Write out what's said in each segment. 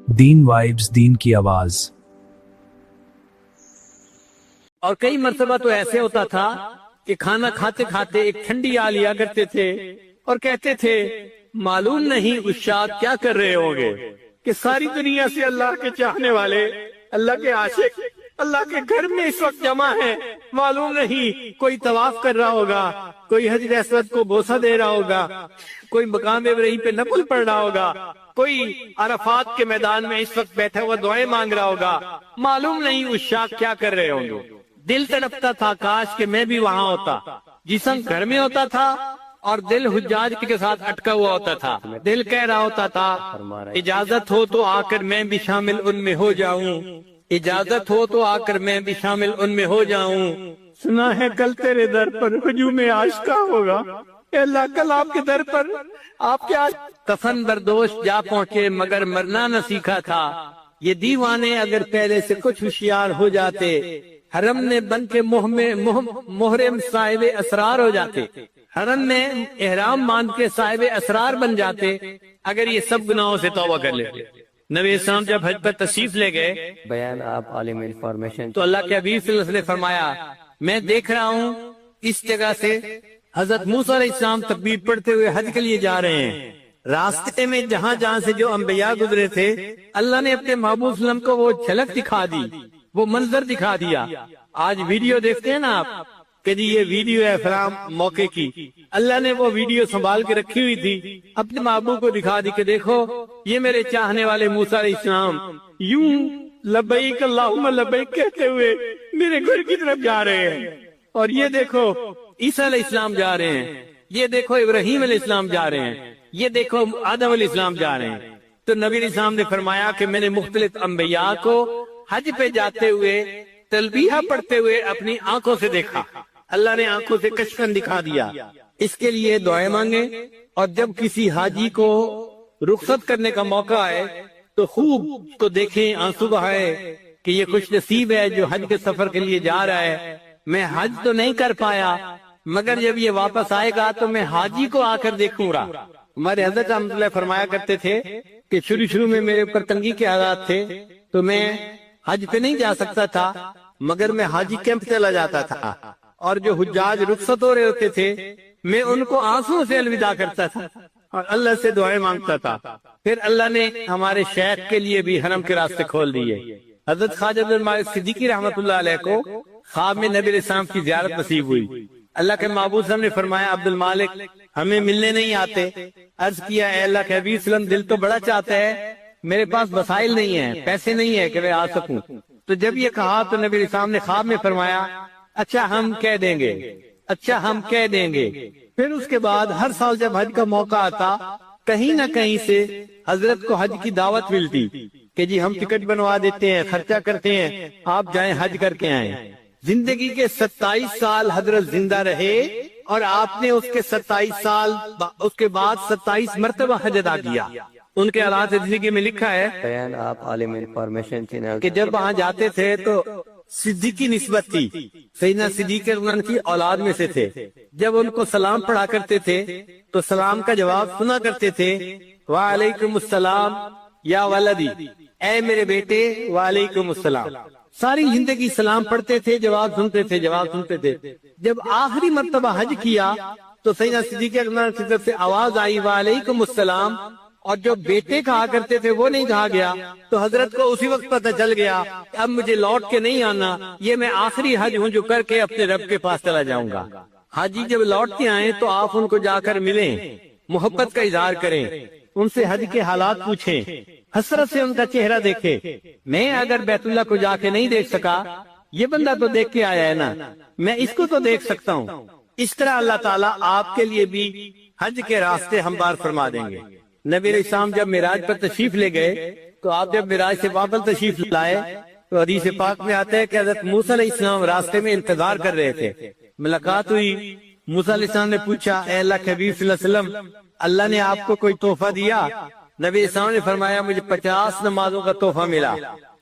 دین vibes, دین کی آواز۔ اور کئی مرتبہ تو ایسے ہوتا تھا کہ کھانا کھاتے کھاتے ایک ٹھنڈی آ لیا کرتے تھے اور کہتے تھے معلوم نہیں اشاعت کیا کر رہے ہوں گے کہ ساری دنیا سے اللہ کے چاہنے والے، اللہ کے عاشق اللہ کے گھر میں اس وقت جمع ہے۔ معلوم نہیں کوئی طواف کر رہا ہوگا، کوئی حجر اسود کو بوسہ دے رہا ہوگا، کوئی مقام ابراہیم پہ نفل پڑھ رہا ہوگا، کوئی عرفات کے میدان میں اس وقت بیٹھا ہوا دعائیں مانگ رہا ہوگا۔ معلوم نہیں اشاعت کیا کر رہے ہوں گے۔ دل تڑپتا تھا کاش کہ میں بھی وہاں ہوتا۔ جسم گھر میں ہوتا تھا اور دل حجاج کے ساتھ اٹکا ہوا ہوتا تھا۔ دل کہہ رہا ہوتا تھا اجازت ہو تو آ کر میں بھی شامل ان میں ہو جاؤں، اجازت ہو تو آ کر میں بھی شامل ان میں ہو جاؤں۔ سنا ہے کل تیرے در پر ہجوم عاشقاں ہوگا، اے اللہ کل آپ کے در پر آپ کے کفن بردوش جا پہنچے مگر مرنا نہ سیکھا تھا۔ یہ دیوانے اگر پہلے سے کچھ ہوشیار ہو جاتے، حرم میں بن کے محرم صاحب اسرار ہو جاتے، حرم میں احرام باندھ کے صاحب اسرار بن جاتے اگر یہ سب گناہوں سے توبہ کر لیتے۔ نبی اسلام جب حج پر تشریف لے گئے، بیان آپ عالم انفارمیشن، تو اللہ کے حبیب صلی اللہ علیہ وسلم نے فرمایا میں دیکھ رہا ہوں اس جگہ سے حضرت موسیٰ علیہ السلام تکبیر پڑھتے ہوئے حج کے لیے جا رہے ہیں۔ راستے میں جہاں جہاں سے جو انبیاء گزرے تھے اللہ نے اپنے محبوب صلی اللہ علیہ وسلم کو وہ جھلک دکھا دی، وہ منظر دکھا دیا۔ آج ویڈیو دیکھتے ہیں نا آپ کہ جی یہ ویڈیو ہے فلاں موقع کی، اللہ نے وہ ویڈیو سنبھال کے رکھی ہوئی تھی، اپنے محبوب کو دکھا دی کہ دیکھو یہ میرے چاہنے والے موسیٰ علیہ السلام یوں لبیک اللہم لبیک کہتے ہوئے میرے گھر کی طرف جا رہے ہیں، اور یہ دیکھو عیسیٰ علیہ السلام جا رہے ہیں، یہ دیکھو ابراہیم علیہ السلام جا رہے ہیں، یہ دیکھو آدم علیہ السلام جا رہے ہیں۔ تو نبی علیہ السلام نے فرمایا کہ میں نے مختلف انبیاء کو حج پہ جاتے ہوئے تلبیہ پڑھتے ہوئے اپنی آنکھوں سے دیکھا، اللہ نے آنکھوں سے کشفن دکھا دیا۔ اس کے لیے دعائیں مانگیں، اور جب کسی حاجی کو رخصت کرنے کا موقع آئے تو خوب اس کو دیکھیں، آنسو بہائے کہ یہ خوش نصیب ہے جو حج کے سفر کے لیے جا رہا ہے۔ میں حج تو نہیں کر پایا مگر جب یہ واپس آئے گا تو میں حاجی کو آ کر دیکھوں گا۔ ہمارے حضرت رحمۃ اللہ فرمایا کرتے تھے کہ شروع میں میرے اوپر تنگی کے حالات تھے تو میں حج پہ نہیں جا سکتا تھا مگر میں حاجی کیمپ چلا جاتا تھا، اور جو حجاج رخصت ہو رہے ہوتے تھے میں ان کو آنسوں سے الوداع کرتا تھا اور اللہ سے دعائیں مانگتا تھا۔ پھر اللہ نے ہمارے شیخ کے لیے بھی حرم کے راستے کھول دیے۔ حضرت خواجہ عبد المالک صدیقی رحمۃ اللہ علیہ کو خواب میں نبی علیہ السلام کی زیارت نصیب ہوئی۔ اللہ کے محبوب صلی اللہ علیہ وسلم نے فرمایا عبد المالک ہمیں ملنے نہیں آتے؟ عرض کیا اے اللہ کے حبیب صلی اللہ علیہ وسلم دل تو بڑا چاہتا ہے، میرے پاس وسائل نہیں ہیں، پیسے نہیں ہیں کہ میں آ سکوں۔ تو جب یہ کہا تو نبی علیہ السلام نے خواب میں فرمایا اچھا ہم کہہ دیں گے، اچھا ہم کہہ دیں گے۔ پھر اس کے بعد ہر سال جب حج کا موقع آتا کہیں نہ کہیں سے حضرت کو حج کی دعوت ملتی کہ جی ہم ٹکٹ بنوا دیتے ہیں، خرچہ کرتے ہیں، آپ جائیں حج کر کے آئیں۔ زندگی کے 27 سال حضرت زندہ رہے اور آپ نے اس کے 27 سال اس کے بعد 27 مرتبہ حج ادا کیا۔ ان کے حالات زندگی میں لکھا ہے بیان آپ عالم انفارمیشن چینل کہ جب وہاں جاتے تھے تو صدیقی نسبت تھی، سیدنا صدیق اکبر کی اولاد میں سے تھے۔ جب ان کو سلام پڑھا کرتے تھے تو سلام کا جواب سنا کرتے تھے وعلیکم السلام یا ولدی، اے میرے بیٹے وعلیکم السلام۔ ساری زندگی سلام پڑھتے تھے، جواب سنتے تھے، جواب سنتے تھے۔ جب آخری مرتبہ حج کیا تو سیدنا صدیق اکبر کی طرف سے آواز آئی وعلیکم السلام، اور جو بیٹے کہا کرتے تھے وہ نہیں کہا گیا، تو حضرت کو اسی وقت پتہ چل گیا کہ اب مجھے لوٹ کے نہیں آنا، یہ میں آخری حج ہوں جو کر کے اپنے رب کے پاس چلا جاؤں گا۔ حاجی جب لوٹ کے آئیں تو آپ ان کو جا کر ملیں، محبت کا اظہار کریں، ان سے حج کے حالات پوچھیں، حسرت سے ان کا چہرہ دیکھیں۔ میں اگر بیت اللہ کو جا کے نہیں دیکھ سکا، یہ بندہ تو دیکھ کے آیا ہے نا، میں اس کو تو دیکھ سکتا ہوں۔ اس طرح اللہ تعالیٰ آپ کے لیے بھی حج کے راستے ہموار فرما دیں گے۔ نبی علیہ السلام جب معراج پر تشریف لے گئے تو آپ جب معراج سے واپس تشریف لائے تو حدیث پاک میں آتا ہے کہ حضرت موسیٰ علیہ السلام راستے میں انتظار کر رہے تھے۔ ملاقات ہوئی، موسیٰ علیہ السلام نے پوچھا اے اللہ کے حبیب صلی اللہ علیہ وسلم اللہ نے آپ کو کوئی تحفہ دیا؟ نبی علیہ السلام نے فرمایا مجھے 50 نمازوں کا تحفہ ملا۔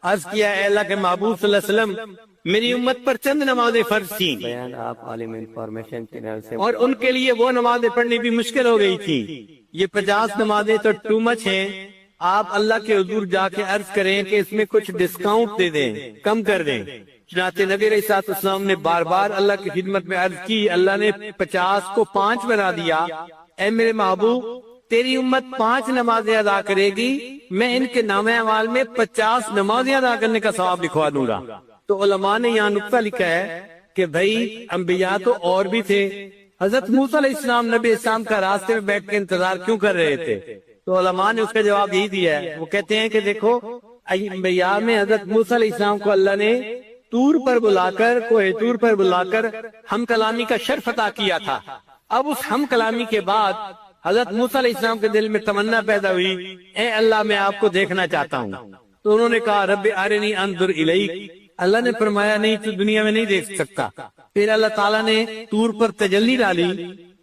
عرض کیا اے اللہ کے محبوب صلی اللہ علیہ وسلم میری امت پر چند نمازیں فرض تھیں بیان آپ عالم انفارمیشن چینل سے، اور ان کے لیے وہ نمازیں پڑھنی بھی مشکل ہو گئی تھی۔ یہ 50 نمازیں تو ٹو مچ ہیں، آپ اللہ کے حضور جا کے عرض کریں کہ اس میں کچھ ڈسکاؤنٹ دے دیں، کم کر دیں۔ چنانچہ نبی علیہ السلام نے بار بار اللہ کی خدمت میں عرض کی، اللہ نے 50 کو 5 بنا دیا۔ اے میرے محبوب، تیری امت 5 نمازیں ادا کرے گی، میں ان کے نامہ اعمال میں 50 نمازیں ادا کرنے کا ثواب لکھوا دوں گا۔ تو علماء نے یہاں نقطہ لکھا ہے کہ بھائی انبیاء تو اور بھی تھے، حضرت موسیٰ علیہ السلام نبی اسلام کا راستے میں بیٹھ کے انتظار کیوں کر رہے تھے؟ تو علماء نے اس کا جواب یہی دیا ہے، وہ کہتے ہیں کہ دیکھو انبیاء میں حضرت موسیٰ علیہ السلام کو اللہ نے طور پر بلا کر، کوہ طور پر بلا کر ہم کلامی کا شرف عطا کیا تھا۔ اب اس ہم کلامی کے بعد حضرت موسیٰ علیہ السلام کے دل میں تمنا پیدا ہوئی، اے اللہ میں آپ کو دیکھنا چاہتا ہوں۔ تو انہوں نے کہا رب ارنی انظر الیک، اللہ نے فرمایا نہیں تو دنیا میں نہیں دیکھ سکتا۔ پھر اللہ تعالیٰ نے طور پر تجلی ڈالی،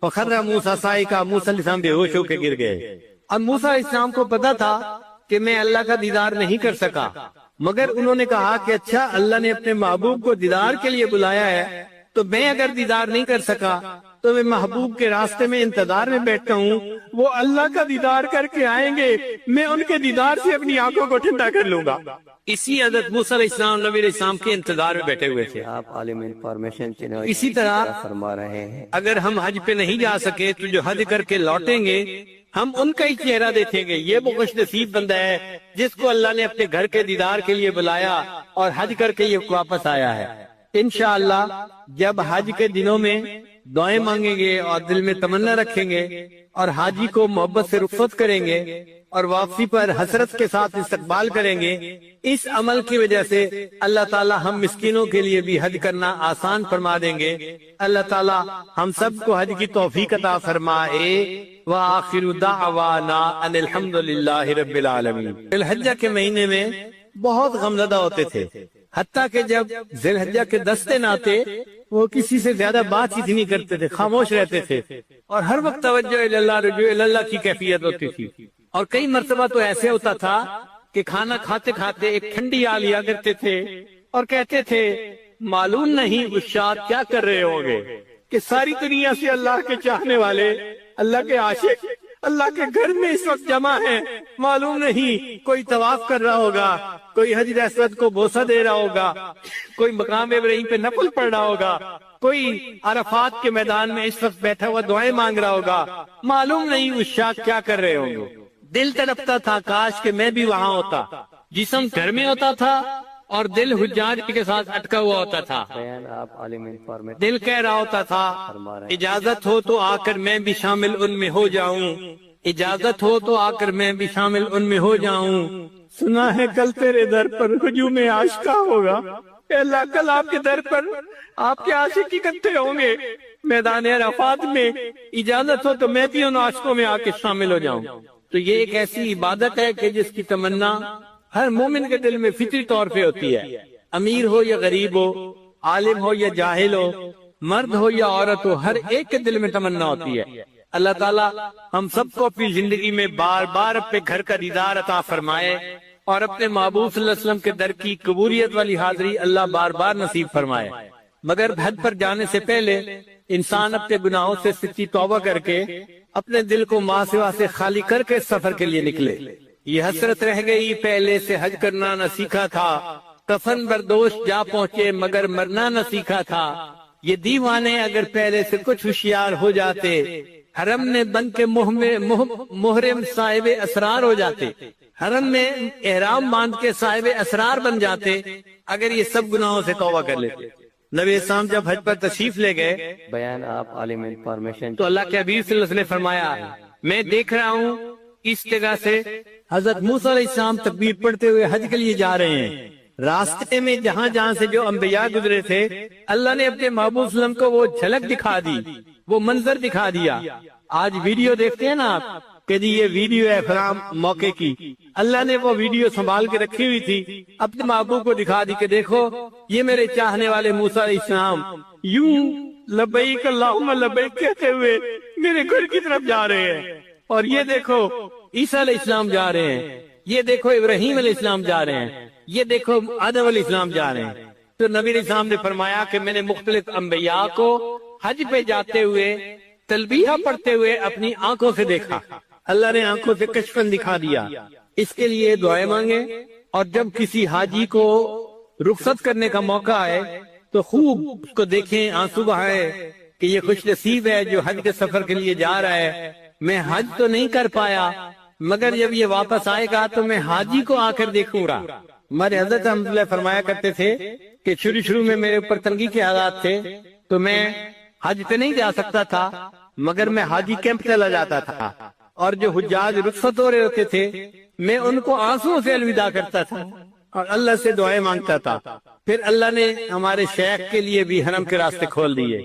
فخر موسیٰ صاعقہ، موسیٰ علیہ السلام بے ہوش ہو کے گر گئے۔ اب موسیٰ علیہ السلام کو پتا تھا کہ میں اللہ کا دیدار نہیں کر سکا، مگر انہوں نے کہا کہ اچھا اللہ نے اپنے محبوب کو دیدار کے لیے بلایا ہے، تو میں اگر دیدار نہیں کر سکا تو میں محبوب کے راستے میں انتظار میں بیٹھتا ہوں، وہ اللہ کا دیدار کر کے آئیں گے، میں ان کے دیدار سے اپنی آنکھوں کو ٹھنڈا کر لوں گا۔ اسی حضرت موسیٰ علیہ السلام نبی علیہ السلام کے انتظار میں بیٹھے ہوئے تھے۔ آپ عالم انفارمیشن چینل اسی طرح فرما رہے ہیں، اگر ہم حج پہ نہیں جا سکے تو جو حج کر کے لوٹیں گے ہم ان کا ہی چہرہ دیکھیں گے۔ یہ وہ خوش نصیب بندہ ہے جس کو اللہ نے اپنے گھر کے دیدار کے لیے بلایا اور حج کر کے یہ واپس آیا ہے۔ انشاءاللہ جب حج کے دنوں میں دعائیں مانگیں گے اور دل میں تمنا رکھیں گے اور حاجی کو محبت سے رخصت کریں گے اور واپسی پر حسرت کے ساتھ استقبال کریں گے، اس عمل کی وجہ سے اللہ تعالی ہم مسکینوں کے لیے بھی حج کرنا آسان فرما دیں گے۔ اللہ تعالی ہم سب کو حج کی توفیق عطا فرمائے۔ وآخر دعوانا ان الحمدللہ رب العالمین۔ ذی الحجہ کے مہینے میں بہت غمزدہ ہوتے تھے، حتیٰ کہ جب ذی الحجہ کے 10 دن آتے وہ کسی سے زیادہ بات چیت نہیں کرتے تھے، خاموش رہتے تھے اور ہر وقت توجہ اللہ رجوع اللہ کی کیفیت ہوتی تھی۔ اور کئی مرتبہ تو ایسے ہوتا تھا کہ کھانا کھاتے کھاتے ایک ٹھنڈی آ لیا کرتے تھے اور کہتے تھے معلوم نہیں اشاعت کیا کر رہے ہوں گے کہ ساری دنیا سے اللہ کے چاہنے والے، اللہ کے عاشق اللہ کے گھر میں اس وقت جمع ہیں، معلوم نہیں کوئی طواف کر رہا ہوگا، کوئی حجر اسود کو بوسہ دے رہا ہوگا، کوئی مقام ابراہیم پہ نفل پڑھ رہا ہوگا، کوئی عرفات کے میدان میں اس وقت بیٹھا ہوا دعائیں مانگ رہا ہوگا، معلوم نہیں اشاعت کیا کر رہے ہوں گے۔ دل تڑپتا تھا کاش کہ میں بھی وہاں ہوتا، جسم گھر میں ہوتا تھا اور دل حجاج کے ساتھ اٹکا ہوا ہوتا تھا۔ بیان آپ عالم انفارمیشن دل کہہ رہا ہوتا تھا اجازت ہو تو آ کر میں بھی شامل ان میں ہو جاؤں، اجازت ہو تو آ کر میں بھی شامل ان میں ہو جاؤں۔ سنا ہے کل تیرے در پر ہجوم عاشقہ ہوگا، اے اللہ کل آپ کے در پر آپ کے عاشق اکٹھے ہوں گے میدان عرفات میں، اجازت ہو تو میں بھی ان عاشقوں میں آ کے شامل ہو جاؤں۔ تو یہ ایک ایسی عبادت ہے کہ جس کی تمنا ہر مومن کے دل میں فطری طور پہ ہوتی ہے، امیر ہو یا غریب ہو، عالم ہو یا جاہل ہو، مرد ہو یا عورت ہو، ہر ایک کے دل میں تمنا ہوتی ہے۔ اللہ تعالیٰ ہم سب کو اپنی زندگی میں بار بار اپنے گھر کا دیدار عطا فرمائے اور اپنے محبوب صلی اللہ علیہ وسلم کے در کی قبولیت والی حاضری اللہ بار بار نصیب فرمائے۔ مگر حج پر جانے سے پہلے انسان اپنے گناہوں سے سچی توبہ کر کے اپنے دل کو ماں سوا سے خالی کر کے سفر کے لیے نکلے۔ یہ حسرت رہ گئی پہلے سے حج کرنا نہ سیکھا تھا، کفن بردوش جا پہنچے مگر مرنا نہ سیکھا تھا۔ یہ دیوانے اگر پہلے سے کچھ ہوشیار ہو جاتے، حرم میں بن کے محرم صاحب اسرار ہو جاتے، حرم میں احرام باندھ کے صاحب اسرار بن جاتے اگر یہ سب گناہوں سے توبہ کر لیتے۔ نبی اسلام جب حج پر تشریف لے گئے بیان آپ عالم انفارمیشن تو اللہ کے حبیب صلی اللہ علیہ وسلم نے فرمایا میں دیکھ رہا ہوں اس جگہ سے حضرت موسیٰ علیہ السلام تکبیر پڑھتے ہوئے حج کے لیے جا رہے ہیں۔ راستے میں جہاں جہاں سے جو انبیاء گزرے تھے اللہ نے اپنے محبوب صلی اللہ علیہ وسلم کو وہ جھلک دکھا دی، وہ منظر دکھا دیا۔ آج ویڈیو دیکھتے ہیں نا آپ کہ جی یہ ویڈیو ہے فلاں موقع کی، اللہ نے وہ ویڈیو سنبھال کے رکھی ہوئی تھی، اپنے محبوب کو دکھا دی کہ دیکھو یہ میرے چاہنے والے موسیٰ علیہ السلام یوں لبیک اللہم لبیک کہتے ہوئے میرے گھر کی طرف جا رہے ہیں، اور یہ دیکھو عیسیٰ علیہ السلام جا رہے ہیں، یہ دیکھو ابراہیم علیہ السلام جا رہے ہیں، یہ دیکھو آدم علیہ السلام جا رہے ہیں۔ تو نبی علیہ السلام نے فرمایا کہ میں نے مختلف انبیاء کو حج پہ جاتے ہوئے تلبیہ پڑھتے ہوئے اپنی آنکھوں سے دیکھا، اللہ نے آنکھوں سے کشفن دکھا دیا۔ اس کے لیے دعائیں مانگیں، اور جب کسی حاجی کو رخصت کرنے کا موقع آئے تو خوب اس کو دیکھیں، آنسو بہائے کہ یہ خوش نصیب ہے جو حج کے سفر کے لیے جا رہا ہے۔ میں حج تو نہیں کر پایا، مگر جب یہ واپس آئے گا تو میں حاجی کو آ کر دیکھوں گا۔ ہمارے حضرت احمد اللہ فرمایا کرتے تھے کہ شروع میں میرے اوپر تنگی کے حالات تھے تو میں حج پہ نہیں جا سکتا تھا، مگر میں حاجی کیمپ چلا جاتا تھا، اور جو حجاج رخصت ہو رہے ہوتے تھے میں ان کو آنسوؤں سے الوداع کرتا تھا اور اللہ سے دعائیں مانگتا تھا۔ پھر اللہ نے ہمارے شیخ کے لیے بھی حرم کے راستے کھول دیے۔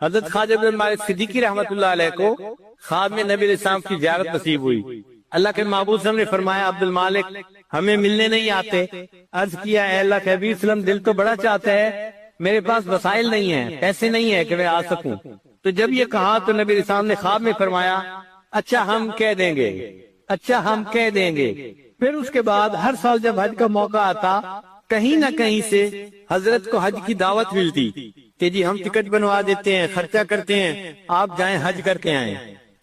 حضرت خواجہ بن مالک صدیقی رحمۃ اللہ علیہ کو خواب میں نبی علیہ السلام کی زیارت نصیب ہوئی۔ اللہ کے محبوب صلی اللہ علیہ وسلم نے فرمایا عبد المالک ہمیں ملنے نہیں آتے۔ عرض کیا اے اللہ کے حبیب صلی اللہ علیہ وسلم دل تو بڑا چاہتا ہے، میرے پاس وسائل نہیں ہیں، پیسے نہیں ہیں کہ میں آ سکوں۔ تو جب یہ کہا تو نبی علیہ السلام نے خواب میں فرمایا اچھا ہم کہہ دیں گے، اچھا ہم کہہ دیں گے۔ پھر اس کے بعد ہر سال جب حج کا موقع آتا کہیں نہ کہیں سے حضرت کو حج کی دعوت ملتی کہ جی ہم ٹکٹ بنوا دیتے ہیں، خرچہ کرتے ہیں، آپ جائیں حج کر کے آئیں۔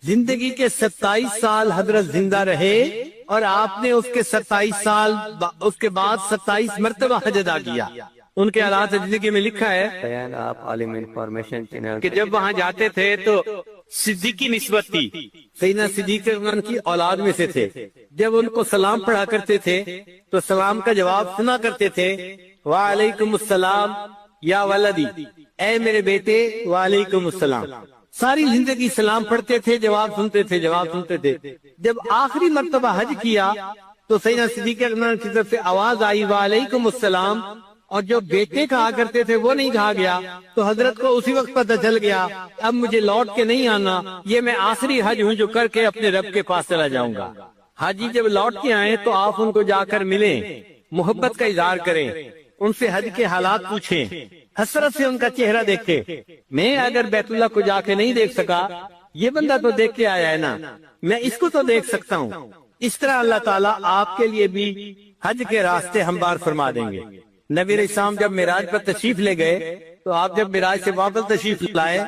زندگی کے 27 سال حضرت زندہ رہے اور آپ نے اس کے 27 سال اس کے بعد 27 مرتبہ حج ادا کیا۔ ان کے حالات زندگی میں لکھا ہے بیان آپ عالم انفارمیشن چینل کہ جب وہاں جاتے تھے تو صدیقی نسبت تھی، سیدنا صدیق ان کی اولاد میں سے تھے۔ جب ان کو سلام پڑھا کرتے تھے تو سلام کا جواب سنا کرتے تھے، وعلیکم السلام یا ولدی، اے میرے بیٹے وعلیکم السلام۔ ساری زندگی سلام پڑھتے تھے، جواب سنتے تھے، جواب سنتے تھے۔ جب آخری مرتبہ حج کیا تو سیدنا صدیق اکبر کی طرف سے آواز آئی وعلیکم السلام، اور جو بیٹے کہا کرتے تھے وہ نہیں کہا گیا، تو حضرت کو اسی وقت پتہ چل گیا اب مجھے لوٹ کے نہیں آنا، یہ میں آخری حج ہوں جو کر کے اپنے رب کے پاس چلا جاؤں گا۔ حاجی جب لوٹ کے آئیں تو آپ ان کو جا کر ملیں، محبت کا اظہار کریں، ان سے حج کے حالات پوچھیں، حسرت سے ان کا چہرہ دیکھیں۔ میں اگر بیت اللہ کو جا کے نہیں دیکھ سکا، یہ بندہ تو دیکھ کے آیا ہے نا، میں اس کو تو دیکھ سکتا ہوں۔ اس طرح اللہ تعالیٰ آپ کے لیے بھی حج کے راستے ہموار فرما دیں گے۔ نبی علیہ السلام جب معراج پر تشریف لے گئے تو آپ جب معراج سے واپس تشریف لائے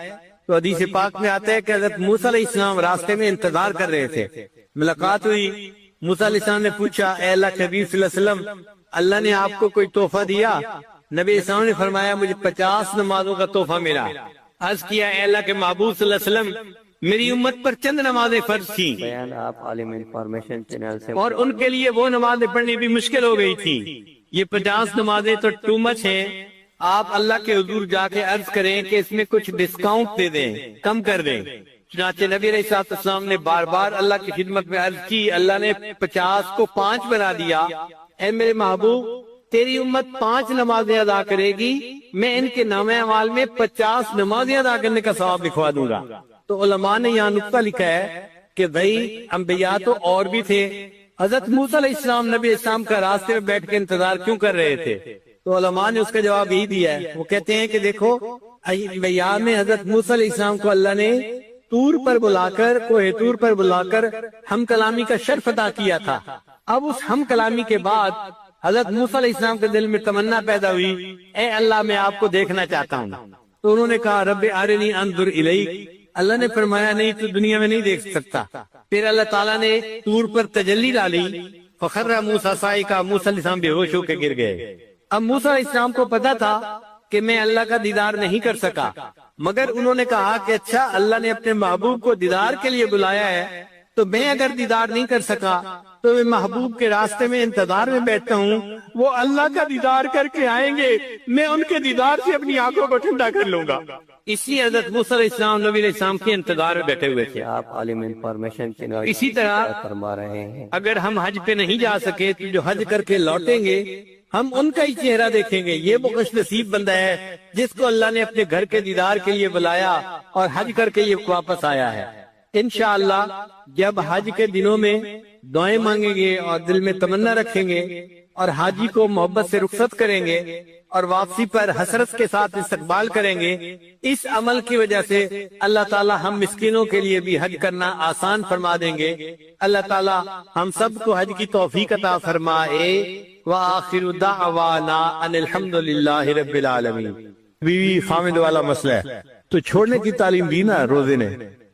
تو حدیث پاک میں آتا ہے کہ حضرت موسیٰ علیہ السلام راستے میں انتظار کر رہے تھے۔ ملاقات ہوئی، موسیٰ علیہ السلام نے پوچھا اے اللہ کے حبیب صلی اللہ علیہ وسلم اللہ نے آپ کو کوئی تحفہ دیا؟ نبی علیہ السلام نے فرمایا مجھے 50 نمازوں کا تحفہ ملا۔ عرض کیا اے اللہ کے محبوب صلی اللہ علیہ وسلم میری امت پر چند نمازیں فرض تھیں بیان آپ عالم انفارمیشن چینل سے، اور ان کے لیے وہ نمازیں پڑھنی بھی مشکل ہو گئی تھی۔ یہ 50 نمازیں تو ٹو مچ ہیں، آپ اللہ کے حضور جا کے عرض کریں کہ اس میں کچھ ڈسکاؤنٹ دے دیں، کم کر دیں۔ چنانچہ نبی علیہ السلام نے بار بار اللہ کی خدمت میں عرض کی، اللہ نے 50 کو 5 بنا دیا۔ اے میرے محبوب تیری امت 5 نمازیں ادا کرے گی، میں ان کے نامہ اعمال میں 50 نمازیں ادا کرنے کا ثواب لکھوا دوں گا۔ تو علماء نے یہاں نقطہ لکھا ہے کہ بھائی انبیاء تو اور بھی تھے، حضرت موسیٰ علیہ السلام نبی اسلام کا راستے میں بیٹھ کے انتظار کیوں کر رہے تھے؟ تو علماء نے اس کا جواب یہی دیا ہے، وہ کہتے ہیں کہ دیکھو انبیاء میں حضرت موسیٰ علیہ السلام کو اللہ نے طور پر بلا کر، کوہ طور پر بلا کر ہم کلامی کا شرف عطا کیا تھا۔ اب اس ہم کلامی کے بعد حضرت موسیٰ علیہ السلام کے دل میں تمنا پیدا ہوئی، اے اللہ میں آپ کو دیکھنا چاہتا ہوں۔ تو انہوں نے کہا رب ارنی انظر الیک، اللہ نے فرمایا نہیں تو دنیا میں نہیں دیکھ سکتا۔ پھر اللہ تعالیٰ نے طور پر تجلی ڈالی، فخر موسیٰ صاعقہ، موسیٰ علیہ السلام بے ہوش ہو کے گر گئے۔ اب موسیٰ علیہ السلام کو پتا تھا کہ میں اللہ کا دیدار نہیں کر سکا، مگر انہوں نے کہا کہ اچھا اللہ نے اپنے محبوب کو دیدار کے لیے بلایا ہے تو میں اگر دیدار نہیں کر سکا تو میں محبوب کے راستے میں انتظار میں بیٹھتا ہوں، وہ اللہ کا دیدار کر کے آئیں گے، میں ان کے دیدار سے اپنی آنکھوں کو ٹھنڈا کر لوں گا۔ اس لیے حضرت موسیٰ علیہ السلام نبی علیہ السلام کے انتظار میں بیٹھے ہوئے تھے۔ آپ عالم انفارمیشن چینل اسی طرح فرما رہے ہیں اگر ہم حج پہ نہیں جا سکے تو جو حج کر کے لوٹیں گے ہم ان کا ہی چہرہ دیکھیں گے، یہ وہ خوش نصیب بندہ ہے جس کو اللہ نے اپنے گھر کے دیدار کے لیے بلایا اور حج کر کے یہ واپس آیا ہے۔ انشاءاللہ جب حج کے دنوں میں دعائیں مانگیں گے اور دل میں تمنا رکھیں گے اور حاجی کو محبت سے رخصت کریں گے اور واپسی پر حسرت کے ساتھ استقبال کریں گے، اس عمل کی وجہ سے اللہ تعالی ہم مسکینوں کے لیے بھی حج کرنا آسان فرما دیں گے۔ اللہ تعالی ہم سب کو حج کی توفیق عطا فرمائے۔ وآخر دعوانا ان الحمدللہ رب العالمین۔ بیوی خامد والا مسئلہ ہے تو چھوڑنے کی تعلیم دی نا روزے نے،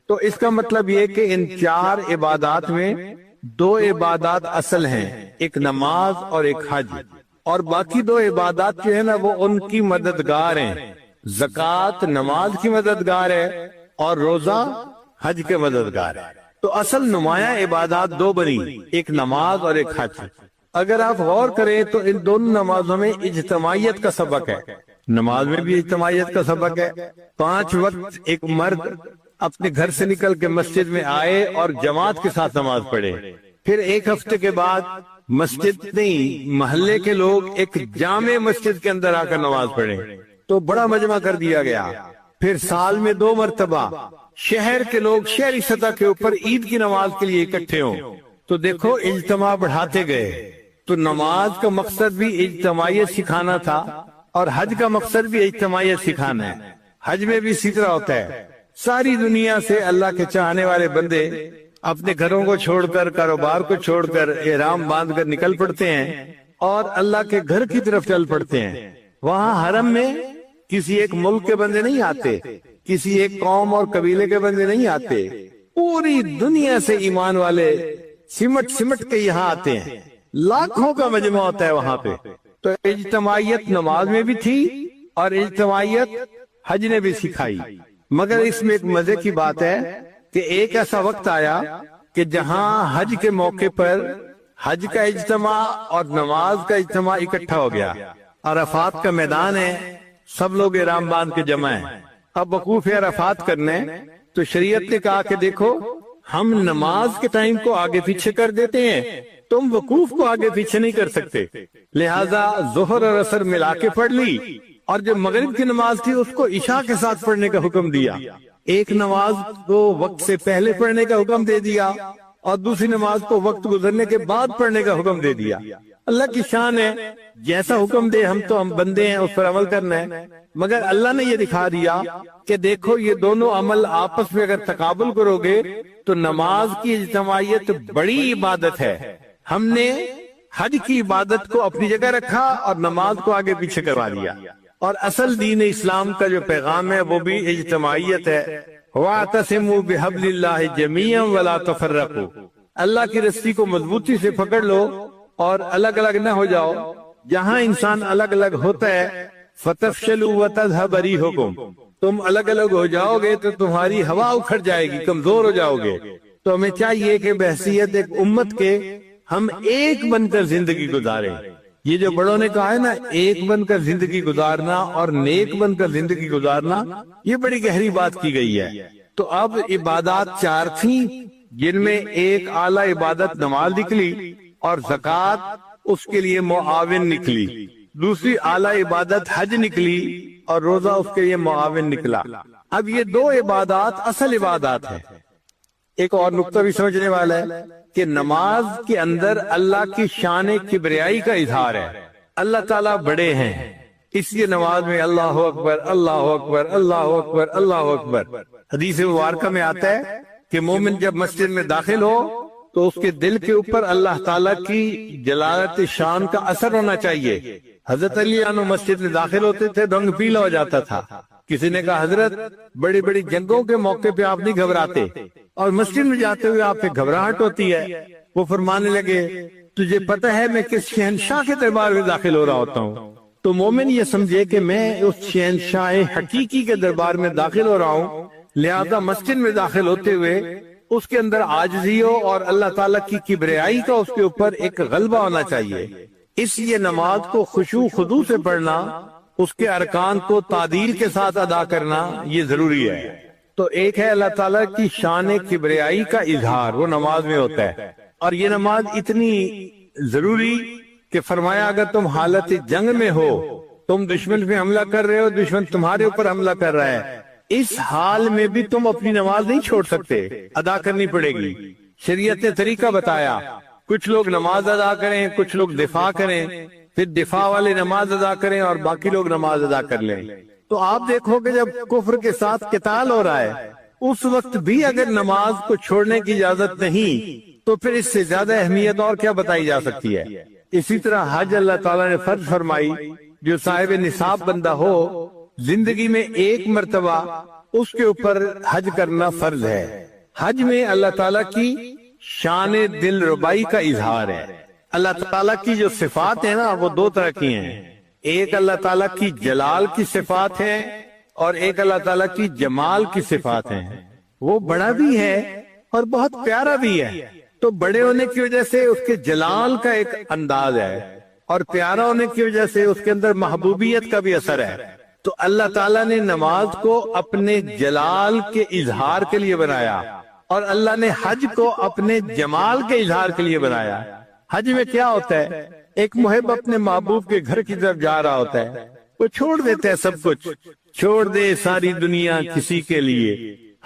تو اس کا مطلب یہ کہ ان 4 عبادات میں دو عبادات اصل ہیں، ایک نماز اور ایک حج، اور باقی دو عبادات جو ہے نا وہ ان کی مددگار ہیں۔ زکوٰۃ نماز کی مددگار ہے اور روزہ حج کے مددگار ہے۔ تو اصل نمایاں عبادات دو بنی، ایک نماز اور ایک حج۔ اگر آپ غور کریں تو ان دونوں نمازوں میں اجتماعیت کا سبق ہے۔ نماز میں بھی اجتماعیت کا سبق ہے، 5 وقت ایک مرد اپنے گھر سے نکل کے مسجد میں آئے اور جماعت کے ساتھ نماز پڑھے، پھر ایک ہفتے کے بعد مسجد نہیں محلے کے لوگ ایک جامع مسجد کے اندر آ کر نماز پڑھے تو بڑا مجمع کر دیا گیا۔ پھر سال میں 2 مرتبہ شہر کے لوگ شہری سطح کے اوپر عید کی نماز کے لیے اکٹھے ہوں، تو دیکھو اجتماع بڑھاتے گئے۔ تو نماز کا مقصد بھی اجتماعیت سکھانا تھا اور حج کا مقصد بھی اجتماعیت سکھانا ہے۔ حج میں بھی اسی طرح ہوتا ہے، ساری دنیا سے اللہ کے چاہنے والے بندے اپنے گھروں کو چھوڑ کر، کاروبار کو چھوڑ کر، احرام باندھ کر نکل پڑتے ہیں اور اللہ کے گھر کی طرف چل پڑتے ہیں۔ وہاں حرم میں کسی ایک ملک کے بندے نہیں آتے، کسی ایک قوم اور قبیلے کے بندے نہیں آتے، پوری دنیا سے ایمان والے سمٹ سمٹ کے یہاں آتے ہیں، لاکھوں کا مجمع ہوتا ہے وہاں پہ۔ تو اجتماعیت نماز میں بھی تھی اور اجتماعیت حج نے بھی سکھائی، مگر اس میں ایک مزے کی بات ہے کہ ایک ایسا وقت آیا کہ جہاں حج کے موقع پر حج کا اجتماع اور نماز کا اجتماع اکٹھا ہو گیا۔ عرفات کا میدان ہے، سب لوگ احرام باندھ کے جمع ہیں، اب وقوف عرفات کرنے، تو شریعت نے کہا کہ دیکھو ہم نماز کے ٹائم کو آگے پیچھے کر دیتے ہیں، تم وقوف کو آگے پیچھے نہیں کر سکتے، لہذا ظہر اور عصر ملا کے پڑھ لی، اور جو مغرب کی نماز تھی اس کو عشاء کے ساتھ پڑھنے کا حکم دیا۔ ایک نماز کو وقت سے پہلے پڑھنے کا حکم دے دیا اور دوسری نماز کو وقت گزرنے کے بعد پڑھنے کا حکم دے دیا۔ اللہ کی شان ہے، جیسا حکم دے ہم تو ہم بندے ہیں، اس پر عمل کرنا ہے، مگر اللہ نے یہ دکھا دیا کہ دیکھو یہ دونوں عمل آپس میں اگر تقابل کرو گے تو نماز کی اجتماعیت بڑی عبادت ہے۔ ہم نے حج کی عبادت کو اپنی جگہ رکھا اور نماز کو آگے پیچھے کروا دیا، اور اصل دین اسلام کا جو پیغام ہے وہ بھی اجتماعیت ہے۔ وَاعْتَصِمُوا بِحَبْلِ اللَّهِ جَمِيعًا وَلَا تَفَرَّقُوا، اللہ کی رسی کو مضبوطی سے پکڑ لو اور الگ الگ نہ ہو جاؤ۔ جہاں انسان الگ الگ ہوتا ہے فَتَفْشَلُوا وَتَذْهَبَ رِيحُكُمْ، تم الگ الگ ہو جاؤ گے تو تمہاری ہوا اکھڑ جائے گی، کمزور ہو جاؤ گے۔ تو ہمیں چاہیے کہ بحیثیت ایک امت کے ہم ایک بن کر زندگی گزاریں۔ یہ جو بڑوں نے کہا ہے نا، ایک بن کر زندگی گزارنا اور نیک بن کر زندگی گزارنا، یہ بڑی گہری بات کی گئی ہے۔ تو اب عبادات 4 تھیں، جن میں ایک اعلیٰ عبادت نماز نکلی اور زکوٰۃ اس کے لیے معاون نکلی، دوسری اعلیٰ عبادت حج نکلی اور روزہ اس کے لیے معاون نکلا۔ اب یہ 2 عبادات اصل عبادات ہیں۔ ایک اور نقطہ بھی سمجھنے والا ہے کہ نماز کے اندر اللہ کی شان کبریائی کا اظہار ہے۔ اللہ تعالیٰ بڑے ہیں، اس لیے نماز میں اللہ اکبر اللہ اکبر اللہ اکبر اللہ اکبر۔ حدیث مبارکہ میں آتا ہے کہ مومن جب مسجد میں داخل ہو تو اس کے دل کے اوپر اللہ تعالیٰ کی جلالت شان کا اثر ہونا چاہیے۔ حضرت علی عنہ مسجد میں داخل ہوتے تھے، رنگ پیلا ہو جاتا تھا۔ کسی نے کہا حضرت بڑی بڑی جنگوں کے موقع پہ آپ نہیں گھبراتے اور مسجد میں جاتے ہوئے آپ پہ گھبراہٹ ہوتی ہے؟ وہ فرمانے لگے تجھے پتہ ہے میں کس شہنشاہ کے دربار میں داخل ہو رہا ہوتا ہوں؟ تو مومن یہ سمجھے کہ میں اس شہنشاہ حقیقی کے دربار میں داخل ہو رہا ہوں، لہذا مسجد میں داخل ہوتے ہوئے اس کے اندر عاجزی ہو اور اللہ تعالیٰ کی کبریائی کا اس کے اوپر ایک غلبہ ہونا چاہیے۔ اس لیے نماز کو خشوع خضوع سے پڑھنا، اس کے ارکان کو تعدیل کے ساتھ ادا کرنا یہ ضروری ہے۔ تو ایک ہے اللہ تعالیٰ کی شان کبریائی کا اظہار، وہ نماز میں ہوتا ہے، اور یہ نماز اتنی ضروری کہ فرمایا اگر تم حالت جنگ میں ہو، تم دشمن پہ حملہ کر رہے ہو، دشمن تمہارے اوپر حملہ کر رہا ہے، اس حال میں بھی تم اپنی نماز نہیں چھوڑ سکتے، ادا کرنی پڑے گی۔ شریعت نے طریقہ بتایا، کچھ لوگ نماز ادا کریں، کچھ لوگ دفاع کریں، پھر دفاع والے نماز ادا کریں اور باقی لوگ نماز ادا کر لیں۔ تو آپ دیکھو کہ جب کفر کے ساتھ قتال ہو رہا ہے، اس وقت بھی اگر نماز کو چھوڑنے کی اجازت نہیں تو پھر اس سے زیادہ اہمیت اور کیا بتائی جا سکتی ہے۔ اسی طرح حج اللہ تعالیٰ نے فرض فرمائی، جو صاحب نصاب بندہ ہو زندگی میں ایک مرتبہ اس کے اوپر حج کرنا فرض ہے۔ حج میں اللہ تعالیٰ کی شان دل ربائی کا اظہار ہے۔ اللہ تعالیٰ کی جو صفات ہیں نا وہ دو طرح کی ہیں، ایک اللہ تعالیٰ کی جلال کی صفات ہے اور ایک اللہ تعالیٰ کی جمال کی صفات ہیں۔ وہ بڑا بھی ہے اور بہت پیارا بھی ہے، تو بڑے ہونے کی وجہ سے اس کے جلال کا ایک انداز ہے اور پیارا ہونے کی وجہ سے اس کے اندر محبوبیت کا بھی اثر ہے۔ تو اللہ تعالیٰ نے نماز کو اپنے جلال کے اظہار کے لیے بنایا اور اللہ نے حج کو اپنے جمال کے اظہار کے لیے بنایا۔ حج میں کیا ہوتا ہے، ایک محب اپنے محبوب کے گھر کی طرف جا رہا ہوتا ہے، وہ چھوڑ دیتا ہے سب کچھ، چھوڑ دے ساری دنیا کسی کے لیے۔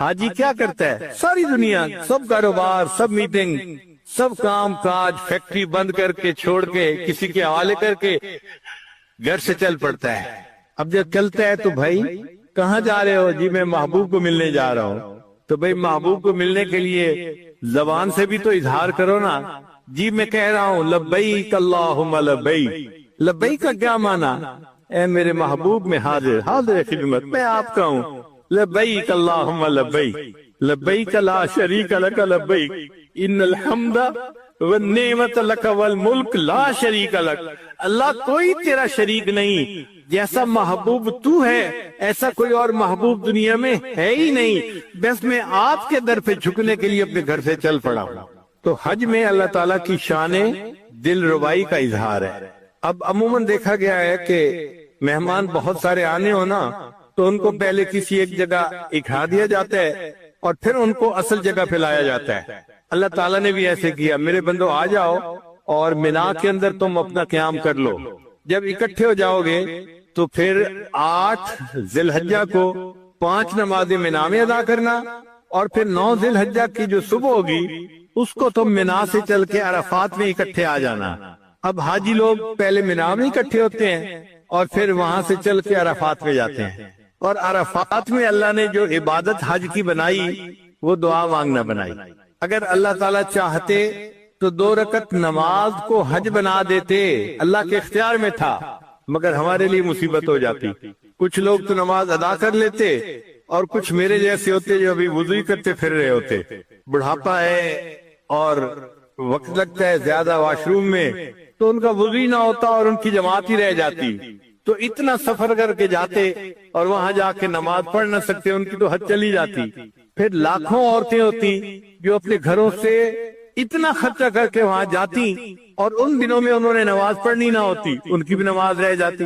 حاجی کیا کرتا ہے، ساری دنیا، سب کاروبار، سب میٹنگ، سب کام کاج، فیکٹری بند کر کے چھوڑ کے کسی کے حوالے کر کے گھر سے چل پڑتا ہے۔ اب جب چلتا ہے تو بھائی کہاں جا رہے ہو؟ جی میں محبوب کو ملنے جا رہا ہوں۔ تو بھائی محبوب کو ملنے کے لیے زبان سے بھی تو اظہار کرو نا، جی میں کہہ رہا ہوں لبیک اللہم لبیک۔ لبیک کا کیا معنی؟ اے میرے محبوب میں حاضر خدمت، میں آپ کا ہوں۔ لبیک اللہم لبیک، لبیک لا شریک لک لبیک، ان الحمد والنعمت لک والملک لا شریک لک۔ اللہ کوئی تیرا شریک نہیں، جیسا محبوب تو ہے ایسا کوئی اور محبوب دنیا میں ہے ہی نہیں، بس میں آپ کے در پہ جھکنے کے لیے اپنے گھر سے چل پڑا ہوں۔ تو حج میں اللہ تعالیٰ کی شان دل ربائی کا اظہار ہے۔ اب عموماً دیکھا گیا ہے کہ مہمان بہت سارے آنے ہو نا تو ان کو پہلے کسی ایک جگہ اکٹھا دیا جاتا ہے اور پھر ان کو اصل جگہ پہ لایا جاتا ہے۔ اللہ تعالیٰ نے بھی ایسے کیا، میرے بندو آ جاؤ اور مینا کے اندر تم اپنا قیام کر لو۔ جب اکٹھے ہو جاؤ گے تو پھر 8 ذی الحجہ کو 5 نمازیں مینا میں ادا کرنا اور پھر 9 ذی الحجہ کی جو صبح ہوگی اس کو تم مینا سے چل کے عرفات میں اکٹھے آ جانا۔ اب حاجی لوگ پہلے مینا میں اکٹھے ہوتے ہیں اور پھر وہاں سے چل کے عرفات میں جاتے ہیں، اور عرفات میں اللہ نے جو عبادت حج کی بنائی وہ دعا مانگنا بنائی۔ اگر اللہ تعالیٰ چاہتے تو 2 رکعت نماز کو حج بنا دیتے، اللہ کے اختیار میں تھا، مگر ہمارے لیے مصیبت ہو جاتی۔ کچھ لوگ تو نماز ادا کر لیتے اور کچھ میرے جیسے ہوتے جو ابھی وضو ہی کرتے پھر رہے ہوتے، بڑھاپا ہے اور وقت لگتا ہے زیادہ واش روم میں، تو ان کا وضو ہی نہ ہوتا اور ان کی جماعت ہی رہ جاتی۔ تو اتنا سفر کر کے جاتے اور وہاں جا کے نماز پڑھ نہ سکتے، ان کی تو حج چلی جاتی۔ پھر لاکھوں عورتیں ہوتی جو اپنے گھروں سے اتنا خرچہ کر کے وہاں جاتی اور ان دنوں میں انہوں نے نماز پڑھنی نہ ہوتی، ان کی بھی نماز رہ جاتی،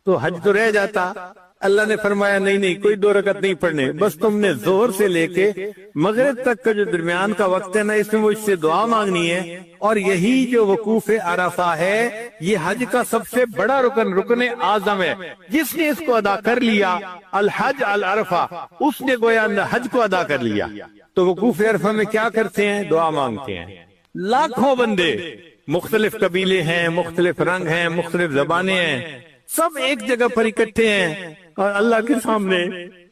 تو حج تو رہ جاتا۔ اللہ نے فرمایا نہیں کوئی 2 رکعت نہیں پڑھنے، بس تم نے ظہر سے لے کے مغرب تک کا جو درمیان کا وقت ہے نا، اس میں وہ اس سے دعا مانگنی ہے۔ اور یہی جو وقوف عرفہ ہے یہ حج کا سب سے بڑا رکن اعظم ہے۔ جس نے اس کو ادا کر لیا، الحج العرفہ، اس نے گویا حج کو ادا کر لیا۔ تو وقوف عرفہ میں کیا کرتے ہیں؟ دعا مانگتے ہیں۔ لاکھوں بندے، مختلف قبیلے ہیں، مختلف رنگ ہیں، مختلف زبانیں ہیں، سب ایک جگہ پر اکٹھے ہیں اور اللہ کے سامنے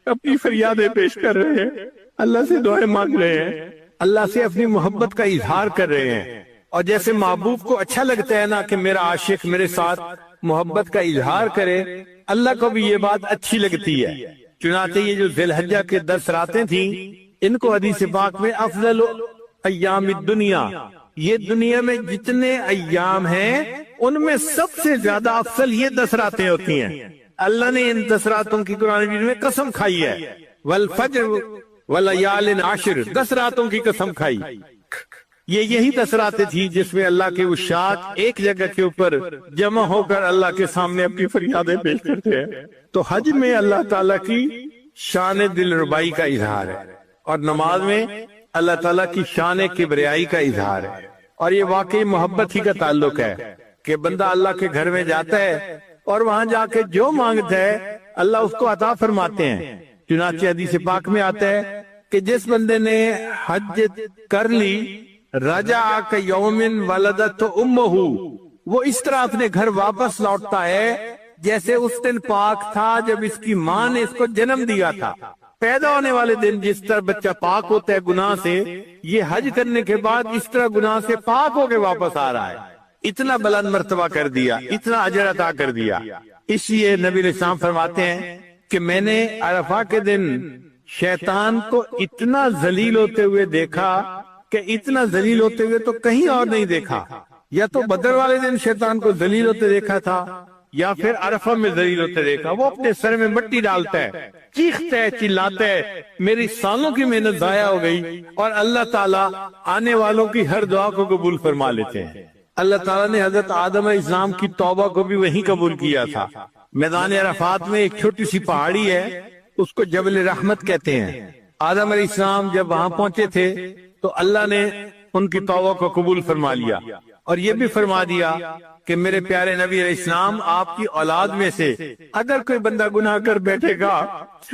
اپنی فریادیں پیش کر رہے ہیں، اللہ سے دعائیں مانگ رہے ہیں، اللہ سے اپنی محبت کا اظہار کر رہے ہیں۔ اور جیسے محبوب کو اچھا لگتا ہے نا کہ میرا عاشق میرے ساتھ محبت کا اظہار کرے، اللہ کو بھی یہ بات اچھی لگتی ہے۔ چنانچہ یہ جو ذی الحجہ کے 10 راتیں تھیں، ان کو حدیث پاک میں افضل ایام الدنیا، یہ دنیا میں جتنے ایام ہیں ان میں سب سے زیادہ افضل یہ 10 راتیں ہوتی ہیں۔ اللہ نے ان 10 راتوں کی قرآن مجید میں قسم کھائی ہے، والفجر ولیال عشر، 10 راتوں کی قسم کھائی۔ یہی 10 راتیں تھی جس میں اللہ کے عشاق ایک جگہ کے اوپر جمع ہو کر اللہ کے سامنے اپنی فریادیں پیش کرتے ہیں۔ تو حج میں اللہ تعالیٰ کی شان دل ربائی کا اظہار ہے اور نماز میں اللہ تعالیٰ کی شان کبریائی کا اظہار ہے۔ اور یہ واقعی محبت ہی کا تعلق ہے کہ بندہ اللہ کے گھر میں جاتا ہے اور وہاں جا کے جو مانگتا ہے اللہ اس کو عطا فرماتے ہیں۔ چنانچہ حدیث پاک میں آتا ہے کہ جس بندے نے حج کر لی، رجع کیوم ولدت امہ، وہ اس طرح اپنے گھر واپس لوٹتا ہے جیسے اس دن پاک تھا جب اس کی ماں نے اس کو جنم دیا تھا۔ پیدا ہونے والے دن جس طرح بچہ پاک ہوتا ہے گناہ سے، یہ حج کرنے کے بعد اس طرح گناہ سے پاک ہو کے واپس آ رہا ہے۔ اتنا بلند مرتبہ کر دیا، اتنا اجر عطا کر دیا۔ اس لیے نبی علیہ السلام فرماتے ہیں کہ میں نے عرفہ کے دن شیطان کو اتنا ذلیل ہوتے ہوئے دیکھا کہ اتنا ذلیل ہوتے ہوئے تو کہیں اور نہیں دیکھا. یا تو بدر والے دن شیطان کو ذلیل ہوتے دیکھا تھا یا پھر عرفہ میں ذلیل ہوتے دیکھا. وہ اپنے سر میں مٹی ڈالتا ہے, چیختا ہے, چلاتا ہے, میری سالوں کی محنت ضائع ہو گئی. اور اللہ تعالیٰ آنے والوں کی ہر دعا کو قبول فرما لیتے ہیں. اللہ تعالیٰ نے حضرت آدم علیہ السلام کی توبہ کو بھی وہیں قبول کیا تھا. میدان عرفات میں ایک چھوٹی سی پہاڑی ہے, اس کو جبل رحمت کہتے ہیں. آدم علیہ السلام جب وہاں پہنچے تھے تو اللہ نے ان کی توبہ کو قبول فرما لیا, اور یہ بھی فرما دیا کہ میرے پیارے نبی علیہ السلام, آپ کی اولاد میں سے اگر کوئی بندہ گناہ کر بیٹھے گا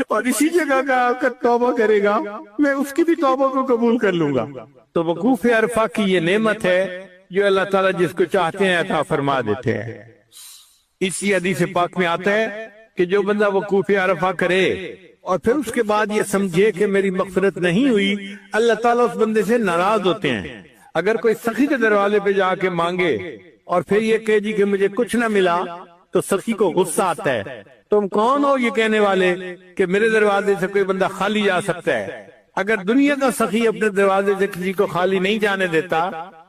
اور اسی جگہ کا آ کر توبہ کرے گا, میں اس کی بھی توبہ کو قبول کر لوں گا. تو وقوف عرفہ کی یہ نعمت ہے جو اللہ تعالیٰ جس کو چاہتے ہیں عطا فرما دیتے ہیں. اسی حدیث پاک میں آتا ہے کہ جو بندہ وقوف عرفہ کرے اور پھر اس کے بعد یہ سمجھے کہ میری مغفرت نہیں ہوئی, اللہ تعالیٰ اس بندے سے ناراض ہوتے ہیں. اگر کوئی سخی کے دروازے پہ جا کے مانگے اور پھر یہ کہے جی کہ مجھے کچھ نہ ملا, تو سخی کو غصہ آتا ہے. تم کون ہو یہ کہنے والے کہ میرے دروازے سے کوئی بندہ خالی جا سکتا ہے؟ اگر دنیا کا سخی اپنے دروازے سے کسی کو خالی نہیں جانے دیتا,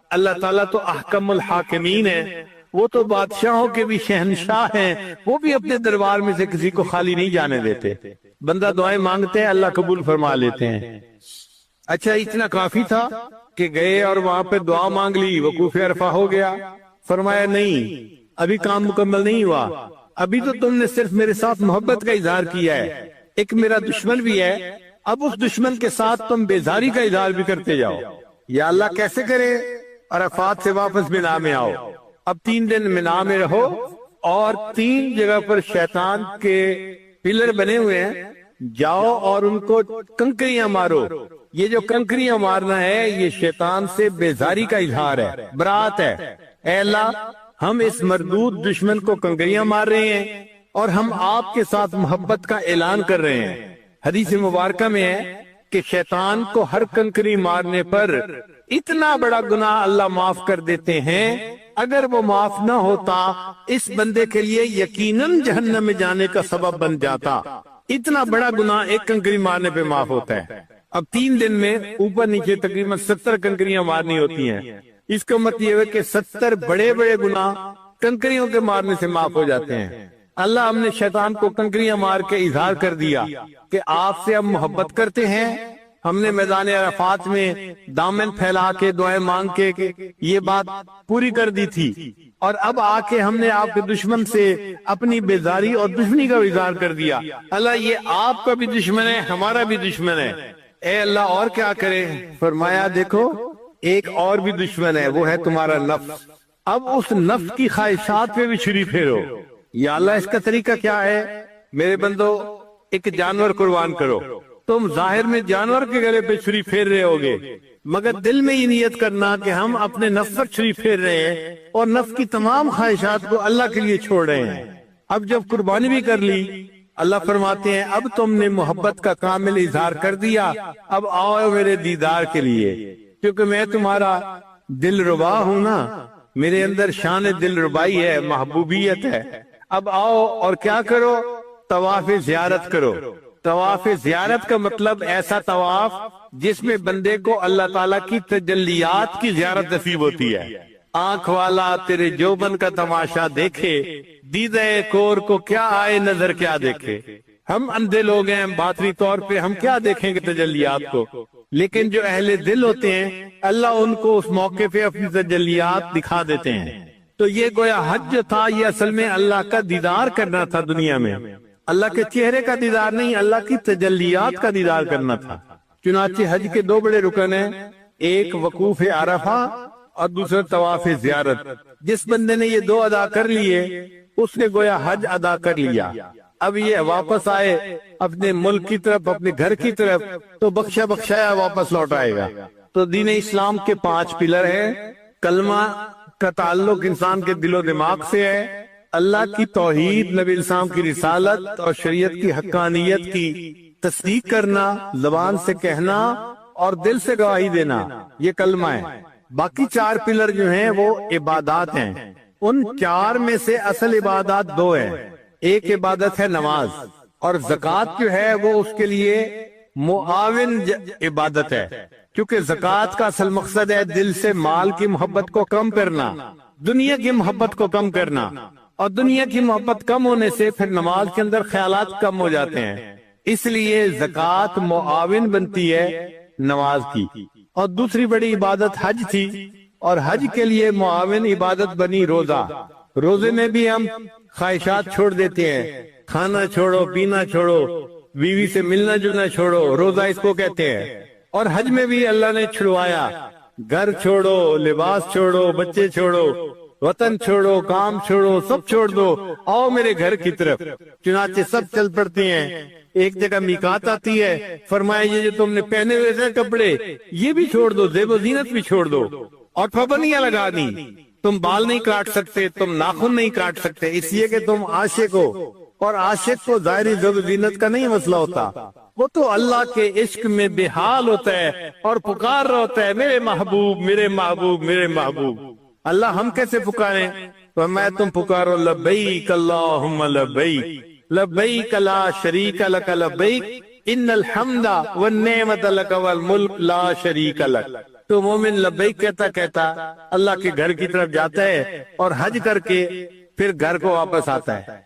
اللہ تعالیٰ تو احکم الحاکمین ہے, وہ تو بادشاہوں کے بھی شہنشاہ ہیں, وہ بھی اپنے دربار میں سے کسی کو خالی نہیں جانے دیتے. بندہ دعائیں مانگتے ہیں, اللہ قبول فرما لیتے ہیں. اچھا, اتنا کافی تھا کہ گئے اور وہاں پہ دعا مانگ لی, وقوف عرفہ ہو گیا. فرمایا نہیں, ابھی کام مکمل نہیں ہوا, ابھی تو تم نے صرف میرے ساتھ محبت کا اظہار کیا ہے. ایک میرا دشمن بھی ہے, اب اس دشمن کے ساتھ تم بیزاری کا اظہار بھی کرتے جاؤ. یا اللہ کیسے کرے؟ عرفات سے واپس مینا میں آؤ, اب 3 دن مینا میں رہو, اور 3 جگہ پر شیطان کے پلر بنے ہوئے ہیں, جاؤ اور ان کو کنکریاں مارو. یہ جو کنکریاں مارنا ہے یہ شیطان سے بیزاری کا اظہار ہے, برات ہے. اے اللہ, ہم اس مردود دشمن کو کنکریاں مار رہے ہیں اور ہم آپ کے ساتھ محبت کا اعلان کر رہے ہیں. حدیث مبارکہ میں ہے کہ شیطان کو ہر کنکری مارنے پر اتنا بڑا گناہ اللہ معاف کر دیتے ہیں, اگر وہ معاف نہ ہوتا اس بندے کے لیے یقیناً جہنم میں جانے کا سبب بن جاتا. اتنا بڑا گناہ ایک کنکری مارنے پہ معاف ہوتا ہے. اب 3 دن میں اوپر نیچے تقریباً 70 کنکریاں مارنی ہوتی ہیں. اس کا مطلب یہ ہے کہ 70 بڑے بڑے گناہ کنکریوں کے مارنے سے معاف ہو جاتے ہیں. اللہ ہم نے شیطان کو کنکریاں مار کے اظہار کر دیا کہ آپ سے ہم محبت کرتے ہیں. ہم نے میدان عرفات میں دامن پھیلا کے دعائیں مانگ کے یہ بات پوری کر دی تھی, اور اب آ کے ہم نے آپ کے دشمن سے اپنی بیزاری اور دشمنی کا اظہار کر دیا. اللہ یہ آپ کا بھی دشمن ہے, ہمارا بھی دشمن ہے. اے اللہ اور کیا کرے؟ فرمایا دیکھو ایک اور بھی دشمن ہے, وہ ہے تمہارا نفس. اب اس نفس کی خواہشات پہ بھی چھری پھیرو. یا اللہ اس کا طریقہ کیا ہے؟ میرے بندو, ایک جانور قربان کرو. تم ظاہر میں جانور کے گلے پہ چھری پھیر رہے ہوگے, مگر دل میں یہ نیت کرنا کہ ہم اپنے نفس پر چھری پھیر رہے ہیں اور نفس کی تمام خواہشات کو اللہ کے لیے چھوڑ رہے ہیں. اب جب قربانی بھی کر لی, اللہ فرماتے ہیں اب تم نے محبت کا کامل اظہار کر دیا, اب آؤ میرے دیدار کے لیے, کیونکہ میں تمہارا دل ربا ہوں نا, میرے اندر شان دل ربائی ہے, محبوبیت ہے. اب آؤ اور کیا کرو؟ طواف زیارت کرو. طواف زیارت کا مطلب ایسا طواف جس میں بندے کو اللہ تعالیٰ کی تجلیات کی زیارت نصیب ہوتی ہے. آنکھ والا تیرے جوبن کا تماشا دیکھے, دیدہ کور کو کیا آئے نظر کیا دیکھے. ہم اندھے لوگ ہیں, باطنی طور پہ ہم کیا دیکھیں گے تجلیات کو, لیکن جو اہل دل ہوتے ہیں اللہ ان کو اس موقع پہ اپنی تجلیات دکھا دیتے ہیں. تو یہ گویا حج جو تھا یہ اصل میں اللہ کا دیدار کرنا تھا دنیا میں, اللہ کے چہرے کا دیدار نہیں, اللہ کی تجلیات کا دیدار کرنا تھا. چنانچہ حج کے 2 بڑے رکن ہیں, ایک وقوف عرفہ اور دوسرا طواف زیارت. جس بندے نے یہ 2 ادا کر لیے اس نے گویا حج ادا کر لیا. اب یہ واپس آئے اپنے ملک کی طرف, اپنے گھر کی طرف, تو بخشا بخشایا واپس لوٹ آئے گا. تو دین اسلام کے 5 پلر ہیں. کلمہ کا تعلق انسان کے دل و دماغ سے ہے, اللہ کی توحید, نبی اسلام کی رسالت اور شریعت کی حقانیت کی تصدیق کرنا, زبان سے کہنا اور دل سے گواہی دینا, یہ کلمہ ہے. باقی 4 پلر جو ہیں وہ عبادات ہیں. ان 4 میں سے اصل عبادات 2 ہیں. ایک عبادت ہے نماز, اور زکوٰۃ جو ہے وہ اس کے لیے معاون عبادت ہے. کیونکہ زکوٰۃ کا اصل مقصد ہے دل سے مال کی محبت کو کم کرنا، دنیا کی محبت کو کم کرنا، اور دنیا کی محبت کم ہونے سے پھر نماز کے اندر خیالات کم ہو جاتے ہیں۔ اس لیے زکوٰۃ معاون بنتی ہے نماز کی۔ اور دوسری بڑی عبادت حج تھی، اور حج کے لیے معاون عبادت بنی روزہ۔ روزے میں بھی ہم خواہشات چھوڑ دیتے ہیں، کھانا چھوڑو، پینا چھوڑو، بیوی سے ملنا جلنا چھوڑو، روزہ اس کو کہتے ہیں۔ اور حج میں بھی اللہ نے چھڑوایا، گھر چھوڑو، لباس چھوڑو، بچے چھوڑو، وطن چھوڑو، کام چھوڑو، سب چھوڑ دو، آؤ میرے گھر کی طرف۔ چنانچہ سب چل پڑتے ہیں۔ ایک جگہ میقات آتی ہے، فرمایا یہ جو تم نے پہنے ہوئے تھے کپڑے یہ بھی چھوڑ دو، زیب و زینت بھی چھوڑ دو، اور پابندیاں لگا دی، تم بال نہیں کاٹ سکتے، تم ناخن نہیں کاٹ سکتے، اس لیے کہ تم عاشق ہو، اور عاشق کو ظاہری زیب و زینت کا نہیں مسئلہ ہوتا، وہ تو اللہ کے عشق میں بے حال ہوتا ہے اور پکار رہا ہوتا ہے، میرے محبوب، میرے محبوب، میرے محبوب۔ اللہ ہم کیسے پکاریں؟ فرمایا تم پکارو لبیک اللہم لبیک، لبیک لا شریک لک لبیک، ان الحمد والنعمت لک والملک لا شریک لک۔ تو مومن لبیک کہتا کہتا اللہ کے گھر کی طرف جاتا ہے، اور حج کر کے پھر گھر کو واپس آتا ہے۔